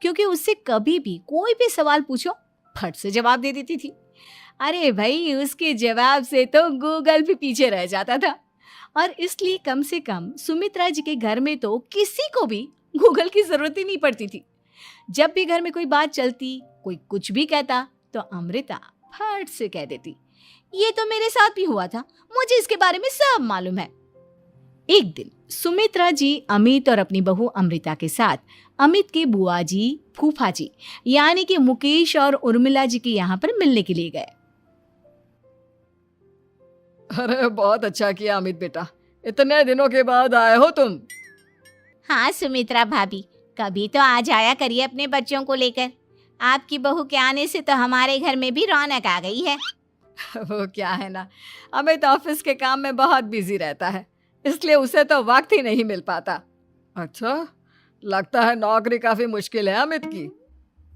क्योंकि उससे कभी भी कोई भी सवाल पूछो फट से जवाब दे देती थी। अरे भाई, उसके जवाब से तो गूगल भी पीछे रह जाता था। और इसलिए कम से कम सुमित्रा जी के घर में तो किसी को भी गूगल की जरूरत ही नहीं पड़ती थी। जब भी घर में कोई बात चलती, कोई कुछ भी कहता, तो अमृता फट से कह देती, ये तो मेरे साथ भी हुआ था, मुझे इसके बारे में सब मालूम है। एक दिन सुमित्रा जी अमित और अपनी बहू अमृता के साथ अमित के बुआ जी, फूफा जी यानी कि मुकेश और उर्मिला जी के यहाँ पर मिलने के लिए गए। अरे बहुत अच्छा किया अमित बेटा, इतने दिनों के बाद आए हो तुम। हाँ सुमित्रा भाभी, कभी तो आ जाया करिए अपने बच्चों को लेकर। आपकी बहू के आने से तो हमारे घर में भी रौनक आ गई है। वो क्या है ना, अमित ऑफिस के काम में बहुत बिजी रहता है, इसलिए उसे तो वक्त ही नहीं मिल पाता। अच्छा, लगता है नौकरी काफी मुश्किल है अमित की।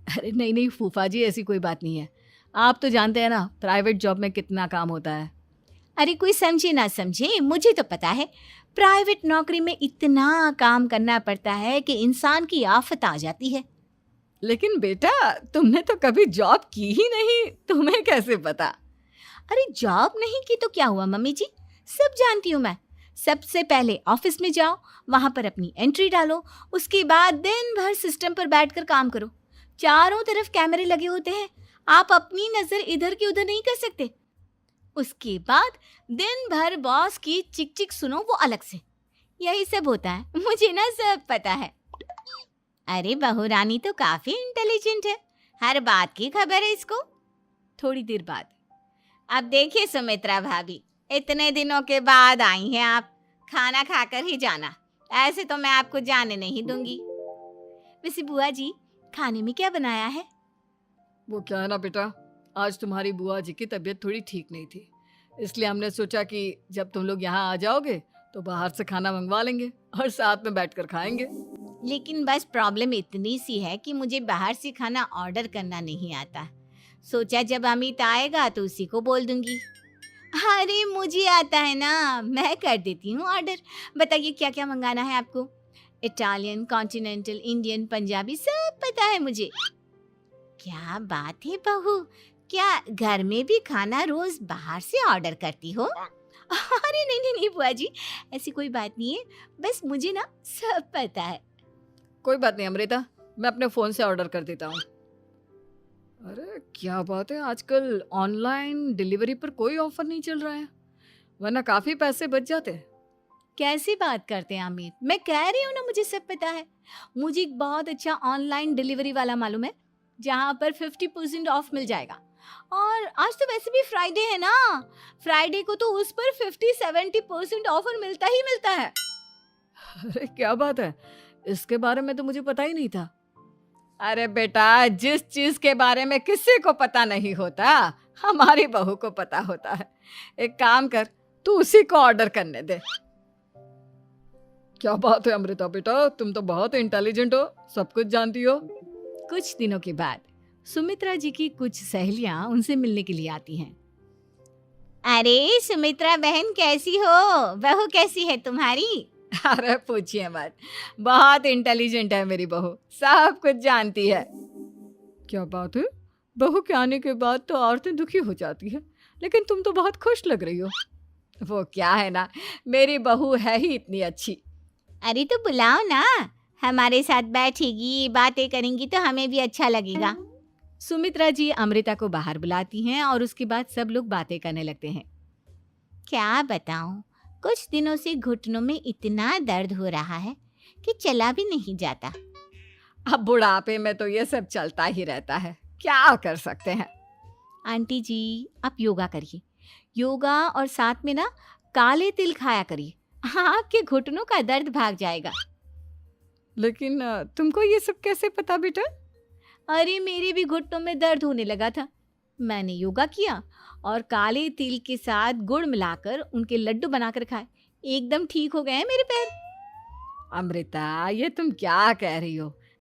अरे नहीं नहीं फूफा जी, ऐसी कोई बात नहीं है। आप तो जानते हैं ना प्राइवेट जॉब में कितना काम होता है। अरे कोई समझे ना समझे, मुझे तो पता है प्राइवेट नौकरी में इतना काम करना पड़ता है कि इंसान की आफत आ जाती है। लेकिन बेटा, तुमने तो कभी जॉब की ही नहीं, तुम्हें कैसे पता? अरे जॉब नहीं की तो क्या हुआ मम्मी जी, सब जानती हूँ मैं। सबसे पहले ऑफिस में जाओ, वहां पर अपनी एंट्री डालो, उसके बाद दिन भर सिस्टम पर बैठकर काम करो। चारों तरफ कैमरे लगे होते हैं, आप अपनी नजर इधर की उधर नहीं कर सकते। उसके बाद दिन भर बॉस की चिक चिक सुनो, वो अलग से। यही सब होता है, मुझे ना सब पता है। अरे बहू रानी तो काफी इंटेलिजेंट है, हर बात की खबर है इसको। थोड़ी देर बाद, अब देखिए सुमित्रा भाभी, इतने दिनों के बाद आई हैं आप, खाना खाकर ही जाना, ऐसे तो मैं आपको जाने नहीं दूंगी। वैसे बुआ जी, खाने में क्या बनाया है? वो क्या है ना बेटा, आज तुम्हारी बुआ जी की तबीयत थोड़ी ठीक नहीं थी, इसलिए हमने सोचा कि जब तुम लोग यहाँ आ जाओगे तो बाहर से खाना मंगवा लेंगे और साथ में बैठकर खाएंगे। लेकिन बस प्रॉब्लम इतनी सी है कि मुझे बाहर से खाना ऑर्डर करना नहीं आता। सोचा जब अमित आएगा तो उसी को बोल दूंगी। अरे मुझे आता है ना, मैं कर देती हूँ ऑर्डर। बताइए क्या क्या मंगाना है आपको? इटालियन, कॉन्टिनेंटल, इंडियन, पंजाबी, सब पता है मुझे। क्या बात है बहू, क्या घर में भी खाना रोज बाहर से ऑर्डर करती हो? अरे नहीं नहीं नहीं बुआ जी, ऐसी कोई बात नहीं है, बस मुझे ना सब पता है। कोई बात नहीं अमृता, मैं अपने फ़ोन से ऑर्डर कर देता हूँ। अरे क्या बात है, आजकल ऑनलाइन डिलीवरी पर कोई ऑफर नहीं चल रहा है, वरना काफ़ी पैसे बच जाते। कैसी बात करते हैं अमित, मैं कह रही हूँ ना मुझे सब पता है। मुझे एक बहुत अच्छा ऑनलाइन डिलीवरी वाला मालूम है, जहाँ पर 50% ऑफ मिल जाएगा। और आज तो वैसे भी फ्राइडे है ना, फ्राइडे को तो उस पर 50-70% ऑफर मिलता ही मिलता है। अरे क्या बात है, इसके बारे में तो मुझे पता ही नहीं था। अरे बेटा, जिस चीज के बारे में किसी को पता नहीं होता, हमारी बहू को पता होता है। एक काम कर, तू उसी को ऑर्डर करने दे। क्या बात है अमृता बेटा, तुम तो बहुत इंटेलिजेंट हो, सब कुछ जानती हो। कुछ दिनों के बाद सुमित्रा जी की कुछ सहेलियां उनसे मिलने के लिए आती हैं। अरे सुमित्रा बहन कैसी हो, बहू कैसी है तुम्हारी? अरे पूछिए मत, बहुत इंटेलिजेंट है मेरी बहू, सब कुछ जानती है। क्या बात है, बहू के आने के बाद तो औरतें दुखी हो जाती है, लेकिन तुम तो बहुत खुश लग रही हो। वो क्या है ना, मेरी बहू है ही इतनी अच्छी। अरे तो बुलाओ ना, हमारे साथ बैठेगी, बातें करेंगी तो हमें भी अच्छा लगेगा। सुमित्रा जी अमृता को बाहर बुलाती हैं और उसके बाद सब लोग बातें करने लगते हैं। क्या बताऊं, कुछ दिनों से घुटनों में इतना दर्द हो रहा है कि चला भी नहीं जाता। अब बुढ़ापे में तो ये सब चलता ही रहता है, क्या कर सकते हैं। आंटी जी, आप योगा करिए, योगा और साथ में ना काले तिल खाया करिए, आपके घुटनों का दर्द भाग जाएगा। लेकिन तुमको ये सब कैसे पता बेटा? अरे मेरे भी घुटनों में दर्द होने लगा था, मैंने योगा किया और काले तिल के साथ गुड़ मिलाकर उनके लड्डू बनाकर खाए, एकदम ठीक हो गए हैं मेरे पैर। अमृता, ये तुम क्या कह रही हो?